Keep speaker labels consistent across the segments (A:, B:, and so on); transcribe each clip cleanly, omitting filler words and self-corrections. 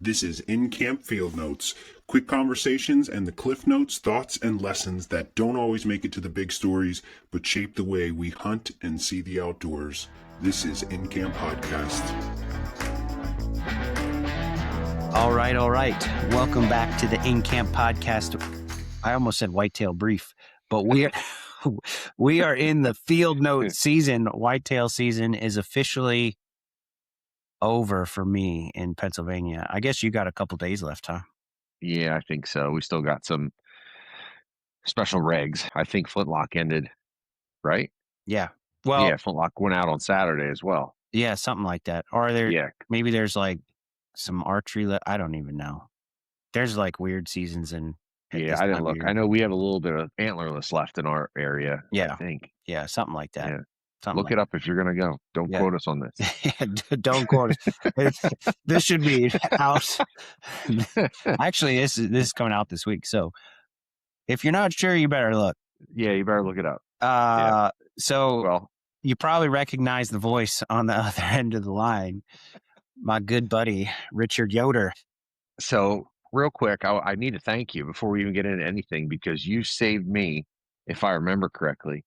A: This is InCamp Field Notes, quick conversations and the cliff notes, thoughts, and lessons that don't always make it to the big stories, but shape the way we hunt and see the outdoors. This is InCamp Podcast.
B: All right. Welcome back to the InCamp Podcast. I almost said whitetail brief, but we are in the field note season. Whitetail season is officially over for me in Pennsylvania. I guess you got a couple days left, huh?
C: Yeah, I think so. We still got some special regs. I think Flintlock ended, right?
B: Yeah. Well,
C: yeah, Flintlock went out on Saturday as well.
B: Yeah, something like that. Or maybe there's like some archery. I don't even know. There's like weird seasons and
C: yeah, I didn't look. I know we have a little bit of antlerless left in our area.
B: Yeah,
C: I think.
B: Yeah, something like that.
C: Yeah.
B: Something
C: Look it up if you're going to go. Don't quote us on this.
B: Don't quote us. This should be out. Actually, this is coming out this week. So if you're not sure, you better look.
C: Yeah, you better look it up.
B: So you probably recognize the voice on the other end of the line. My good buddy, Richard Yoder.
C: So real quick, I need to thank you before we even get into anything, because you saved me, if I remember correctly.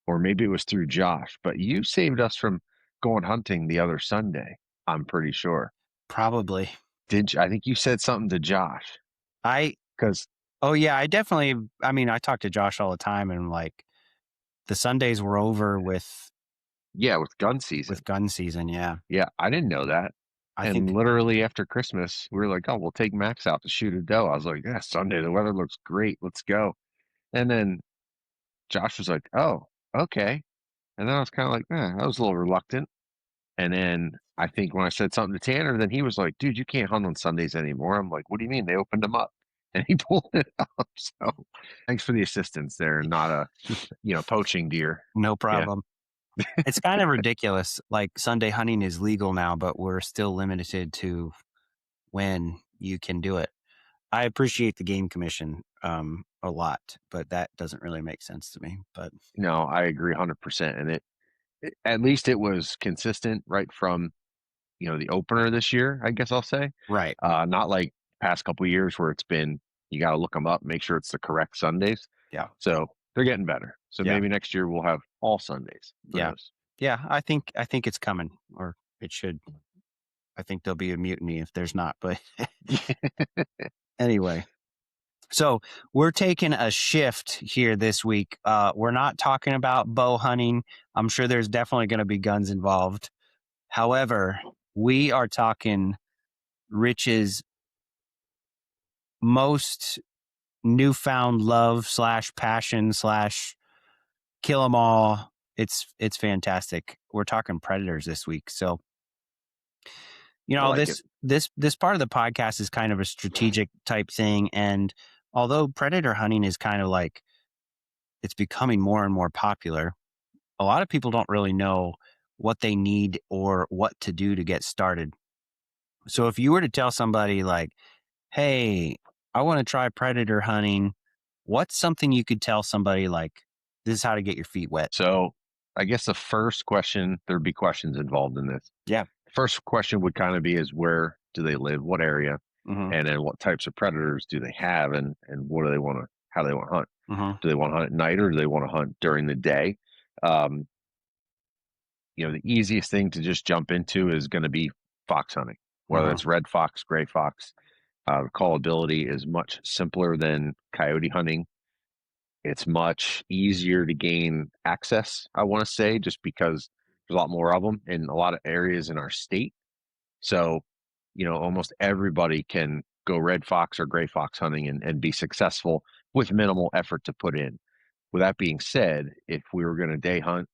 C: Or maybe it was through Josh, but you saved us from going hunting the other Sunday. I'm pretty sure.
B: Probably.
C: Did you? I think you said something to Josh. I
B: talk to Josh all the time, and like the Sundays were over with
C: gun season.
B: With gun season, yeah.
C: Yeah, I didn't know that. I think literally after Christmas, we were like, oh, we'll take Max out to shoot a doe. I was like, yeah, Sunday, the weather looks great. Let's go. And then Josh was like, oh, okay. And then I was kind of like, I was a little reluctant. And then I think when I said something to Tanner, then he was like, dude, you can't hunt on Sundays anymore. I'm like, what do you mean? They opened them up. And he pulled it up. So thanks for the assistance there. Not poaching deer.
B: No problem. Yeah. It's kind of ridiculous. Like Sunday hunting is legal now, but we're still limited to when you can do it. I appreciate the Game Commission a lot, but that doesn't really make sense to me. But
C: no, I agree 100%. And it at least it was consistent right from, the opener this year, I guess I'll say.
B: Right.
C: Not like past couple of years where it's been, you got to look them up, make sure it's the correct Sundays.
B: Yeah.
C: So they're getting better. So maybe next year we'll have all Sundays. Who knows?
B: Yeah. I think it's coming, or it should. I think there'll be a mutiny if there's not, but anyway. So we're taking a shift here this week. We're not talking about bow hunting. I'm sure there's definitely going to be guns involved. However, we are talking Rich's most newfound love / passion / kill 'em all. It's fantastic. We're talking predators this week. So, this part of the podcast is kind of a strategic type thing. And although predator hunting is kind of like, it's becoming more and more popular, a lot of people don't really know what they need or what to do to get started. So if you were to tell somebody like, hey, I want to try predator hunting, what's something you could tell somebody like, this is how to get your feet wet?
C: So I guess the first question, there'd be questions involved in this.
B: Yeah.
C: First question would kind of be is, where do they live? What area?
B: Mm-hmm.
C: And then what types of predators do they have? And what do they want to, how do they want to hunt?
B: Mm-hmm.
C: Do they want to hunt at night, or do they want to hunt during the day? The easiest thing to just jump into is going to be fox hunting, whether it's red fox, gray fox. Callability is much simpler than coyote hunting. It's much easier to gain access, I want to say, just because there's a lot more of them in a lot of areas in our state. So, almost everybody can go red fox or gray fox hunting and be successful with minimal effort to put in. With that being said, if we were going to day hunt,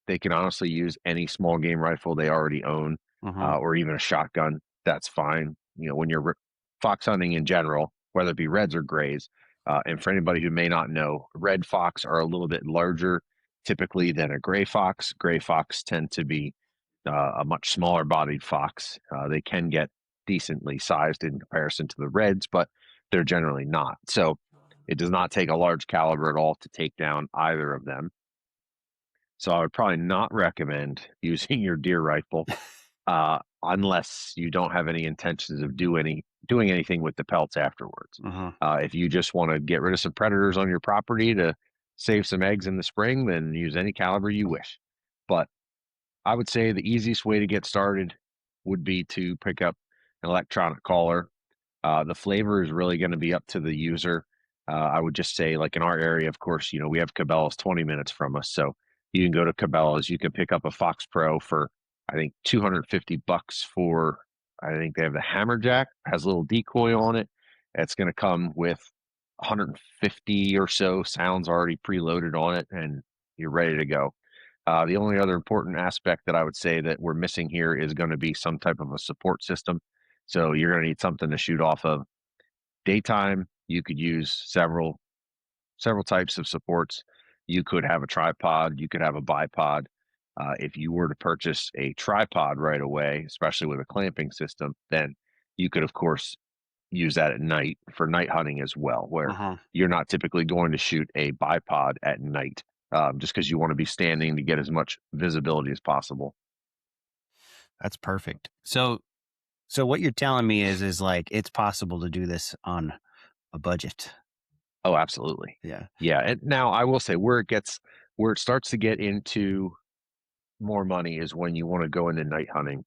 C: they can honestly use any small game rifle they already own, or even a shotgun. That's fine. When you're fox hunting in general, whether it be reds or grays, and for anybody who may not know, red fox are a little bit larger typically than a gray fox. Gray fox tend to be a much smaller bodied fox. They can get decently sized in comparison to the reds, but they're generally not. So it does not take a large caliber at all to take down either of them. So I would probably not recommend using your deer rifle. unless you don't have any intentions of doing anything with the pelts afterwards. If you just want to get rid of some predators on your property to save some eggs in the spring, then use any caliber you wish. But I would say the easiest way to get started would be to pick up an electronic caller. The flavor is really going to be up to the user. I would just say, like in our area, of course, we have Cabela's 20 minutes from us. So you can go to Cabela's, you can pick up a Fox Pro for, I think, $250 for, I think they have the Hammerjack, has a little decoy on it. It's going to come with 150 or so sounds already preloaded on it, and you're ready to go. The only other important aspect that I would say that we're missing here is going to be some type of a support system. So you're going to need something to shoot off of. Daytime, you could use several types of supports. You could have a tripod, you could have a bipod. If you were to purchase a tripod right away, especially with a clamping system, then you could, of course, use that at night for night hunting as well, where you're not typically going to shoot a bipod at night, just because you want to be standing to get as much visibility as possible.
B: That's perfect. So what you're telling me is like it's possible to do this on a budget.
C: Oh, absolutely.
B: Yeah.
C: Yeah. And now I will say where it starts to get into more money is when you want to go into night hunting.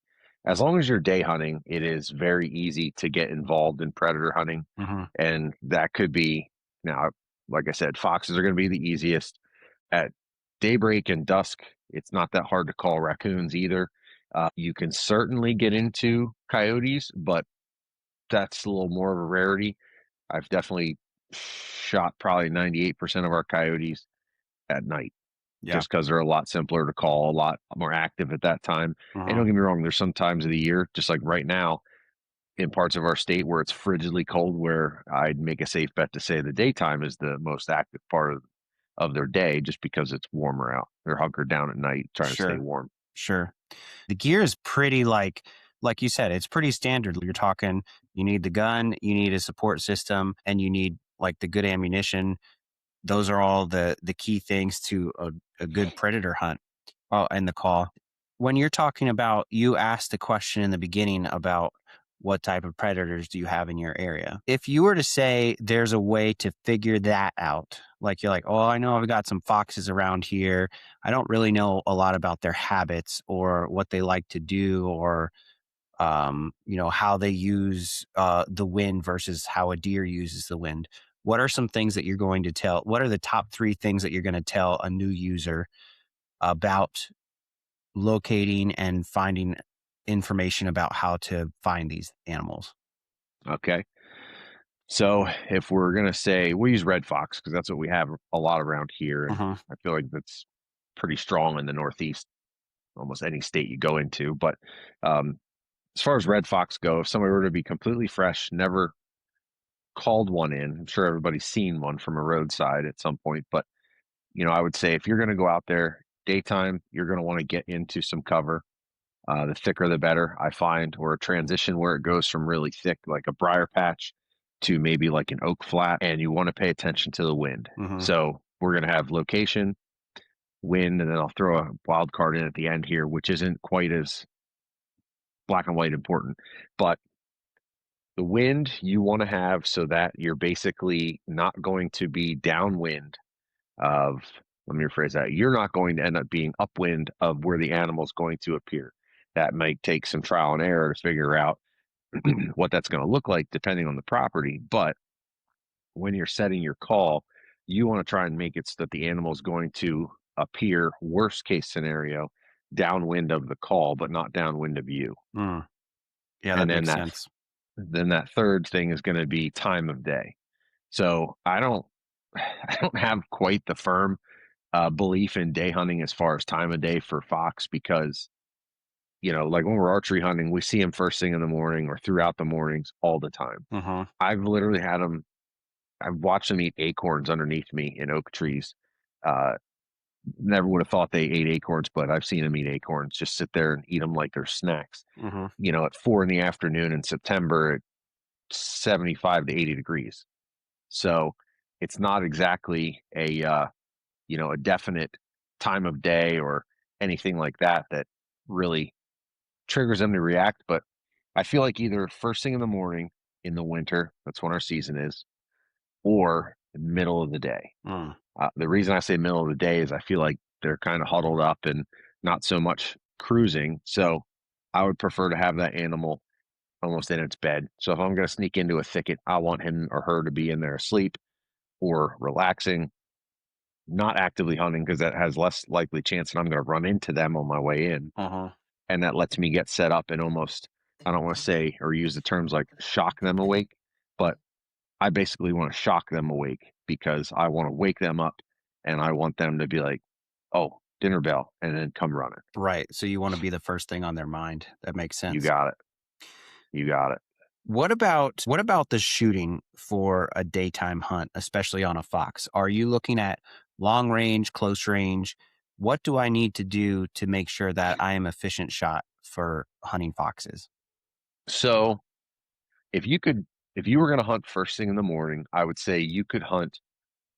C: As long as you're day hunting, it is very easy to get involved in predator hunting. And that could be, now, like I said, foxes are going to be the easiest. At daybreak and dusk, it's not that hard to call raccoons either. You can certainly get into coyotes, but that's a little more of a rarity. I've definitely shot probably 98% of our coyotes at night, just because they're a lot simpler to call, a lot more active at that time. And don't get me wrong, there's some times of the year, just like right now, in parts of our state where it's frigidly cold, where I'd make a safe bet to say the daytime is the most active part of their day, just because it's warmer out. They're hunkered down at night trying to stay warm.
B: Sure. The gear is pretty like you said, it's pretty standard. You're talking, you need the gun, you need a support system, and you need like the good ammunition. Those are all the key things to a good predator hunt. Oh, and the call. When you're talking about, you asked the question in the beginning about what type of predators do you have in your area. If you were to say there's a way to figure that out, like you're like, oh, I know I've got some foxes around here. I don't really know a lot about their habits or what they like to do, or how they use the wind versus how a deer uses the wind. What are some things that you're going to tell? What are the top 3 things that you're going to tell a new user about locating and finding information about how to find these animals?
C: Okay. So if we're going to say, we use red fox because that's what we have a lot around here. And I feel like that's pretty strong in the Northeast, almost any state you go into. But as far as red fox go, if somebody were to be completely fresh, never called one in, I'm sure everybody's seen one from a roadside at some point. But, I would say if you're going to go out there daytime, you're going to want to get into some cover. The thicker, the better, I find, or a transition where it goes from really thick, like a briar patch, to maybe like an oak flat, and you want to pay attention to the wind. So we're going to have location, wind, and then I'll throw a wild card in at the end here, which isn't quite as black and white important, but the wind you want to have so that you're basically not going to be downwind of, let me rephrase that, you're not going to end up being upwind of where the animal's going to appear. That might take some trial and error to figure out what that's going to look like depending on the property. But when you're setting your call, you want to try and make it so that the animal is going to appear, worst case scenario, downwind of the call, but not downwind of you.
B: Yeah, that makes sense.
C: Then that third thing is going to be time of day. So I don't have quite the firm belief in day hunting as far as time of day for fox, because like when we're archery hunting, we see them first thing in the morning or throughout the mornings all the time. I've literally had them, I've watched them eat acorns underneath me in oak trees. Never would have thought they ate acorns, but I've seen them eat acorns, just sit there and eat them like they're snacks. At 4 PM in September at 75 to 80 degrees. So it's not exactly a definite time of day or anything like that that really triggers them to react. But I feel like either first thing in the morning in the winter, that's when our season is, or the middle of the day.
B: Mm.
C: The reason I say middle of the day is I feel like they're kind of huddled up and not so much cruising. So I would prefer to have that animal almost in its bed. So if I'm going to sneak into a thicket, I want him or her to be in there asleep or relaxing, not actively hunting, because that has less likely chance that I'm going to run into them on my way in.
B: Uh-huh.
C: And that lets me get set up and almost, I don't want to say or use the terms like shock them awake, but I basically want to shock them awake because I want to wake them up and I want them to be like, oh, dinner bell, and then come running.
B: Right. So you want to be the first thing on their mind. That makes
C: You
B: sense.
C: got it. You got it.
B: What about the shooting for a daytime hunt, especially on a fox? Are you looking at long range, close range? What do I need to do to make sure that I am efficient shot for hunting foxes?
C: So if you were going to hunt first thing in the morning, I would say you could hunt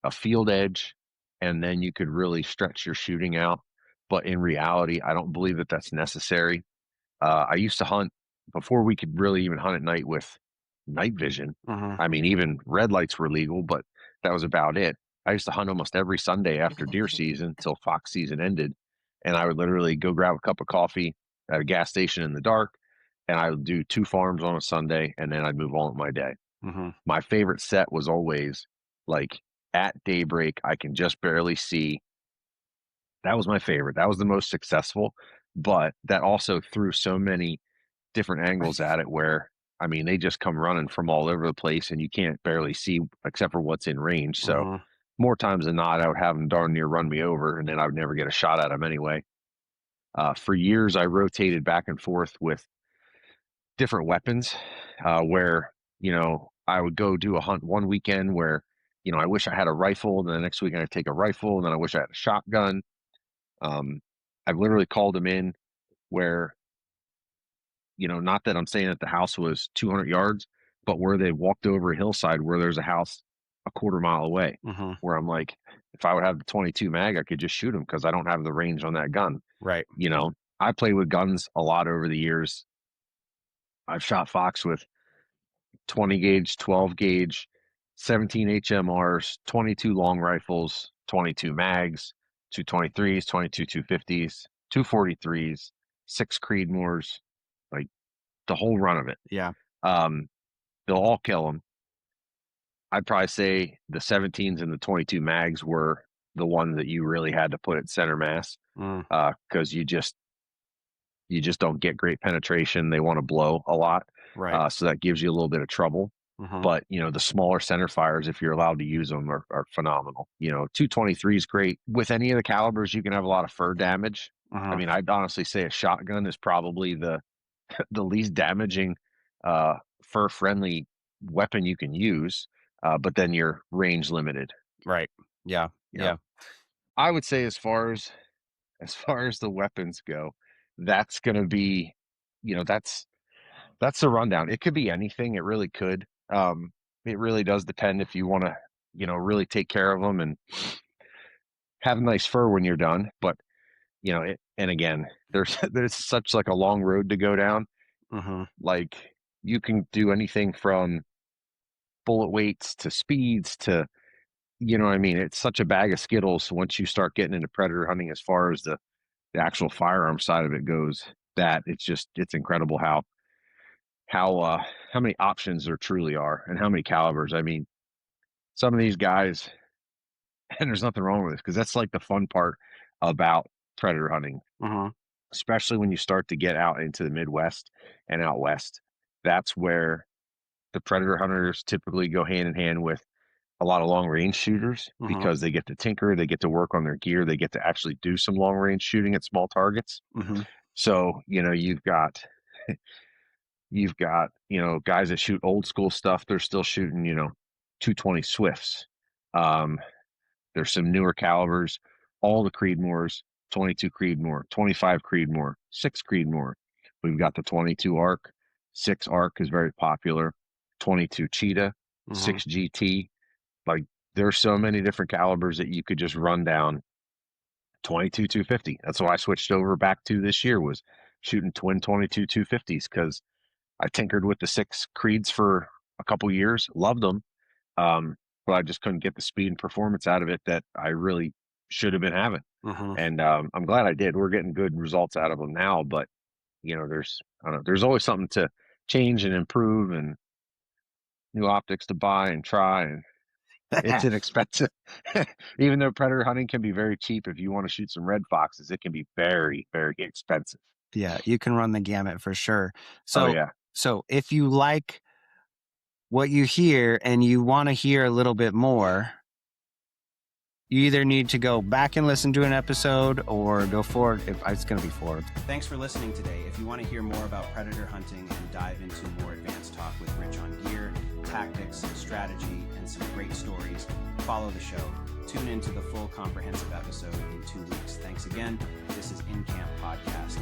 C: a field edge and then you could really stretch your shooting out. But in reality, I don't believe that that's necessary. I used to hunt before we could really even hunt at night with night vision.
B: Uh-huh.
C: I mean, even red lights were legal, but that was about it. I used to hunt almost every Sunday after deer season until fox season ended. And I would literally go grab a cup of coffee at a gas station in the dark, and I would do 2 farms on a Sunday, and then I'd move on with my day.
B: Uh-huh.
C: My favorite set was always like at daybreak, I can just barely see. That was my favorite. That was the most successful, but that also threw so many different angles at it where, I mean, they just come running from all over the place and you can't barely see except for what's in range. So
B: Uh-huh.
C: more times than not, I would have them darn near run me over and then I would never get a shot at them anyway. For years, I rotated back and forth with different weapons where, I would go do a hunt one weekend where, I wish I had a rifle. And then the next weekend I'd take a rifle and then I wish I had a shotgun. Um, I've literally called them in where, not that I'm saying that the house was 200 yards, but where they walked over a hillside where there's a house a quarter mile away,
B: Uh-huh.
C: where I'm like, if I would have the 22 mag, I could just shoot them because I don't have the range on that gun.
B: Right.
C: I played with guns a lot over the years. I've shot fox with 20 gauge, 12 gauge, 17 HMRs, 22 long rifles, 22 mags, 223s, 22 250s, 243s, 6 Creedmoors, like the whole run of it.
B: Yeah.
C: Um, they'll all kill them. I'd probably say the 17s and the 22 mags were the ones that you really had to put at center mass
B: Mm.
C: because you just don't get great penetration. They want to blow a lot,
B: Right.
C: so that gives you a little bit of trouble.
B: Uh-huh.
C: But the smaller center fires, if you're allowed to use them, are phenomenal. 223 is great. With any of the calibers, you can have a lot of fur damage. I
B: Uh-huh.
C: mean, I'd honestly say a shotgun is probably the the least damaging fur friendly weapon you can use, but then you're range limited.
B: Right. Yeah.
C: Yeah,
B: Yeah.
C: I would say as far as the weapons go, that's going to be, that's the rundown. It could be anything. It really could. It really does depend if you want to, really take care of them and have nice fur when you're done. But and again, there's there's such like a long road to go down.
B: Uh-huh.
C: Like you can do anything from bullet weights to speeds to, what I mean? It's such a bag of Skittles once you start getting into predator hunting as far as the actual firearm side of it goes, that it's incredible how many options there truly are and how many calibers. I mean, some of these guys, and there's nothing wrong with this because that's like the fun part about predator hunting,
B: Uh-huh.
C: especially when you start to get out into the Midwest and out west. That's where the predator hunters typically go hand in hand with a lot of long range shooters
B: Uh-huh.
C: because they get to tinker, they get to work on their gear, they get to actually do some long range shooting at small targets.
B: Uh-huh.
C: So, you've got, guys that shoot old school stuff, they're still shooting, 220 Swifts. Um, there's some newer calibers, all the Creedmoors, 22 Creedmoor, 25 Creedmoor, 6 Creedmoor. We've got the 22 ARC, 6 ARC is very popular, 22 Cheetah,
B: Uh-huh.
C: 6 GT. Like there's so many different calibers that you could just run down. 22 250. That's what I switched over back to this year was shooting twin 22 250s because I tinkered with the 6 Creeds for a couple years, loved them, but I just couldn't get the speed and performance out of it that I really should have been having. And I'm glad I did. We're getting good results out of them now, but there's always something to change and improve and new optics to buy and try, and it's inexpensive. Even though predator hunting can be very cheap, if you want to shoot some red foxes, it can be very, very expensive.
B: Yeah, you can run the gamut for sure.
C: Oh yeah.
B: So if you like what you hear and you want to hear a little bit more, you either need to go back and listen to an episode or go forward. It's going to be forward. Thanks for listening today. If you want to hear more about predator hunting and dive into more advanced talk with Rich on gear, tactics, strategy, and some great stories, follow the show. Tune into the full comprehensive episode in 2 weeks. Thanks again. This is InCamp Podcast.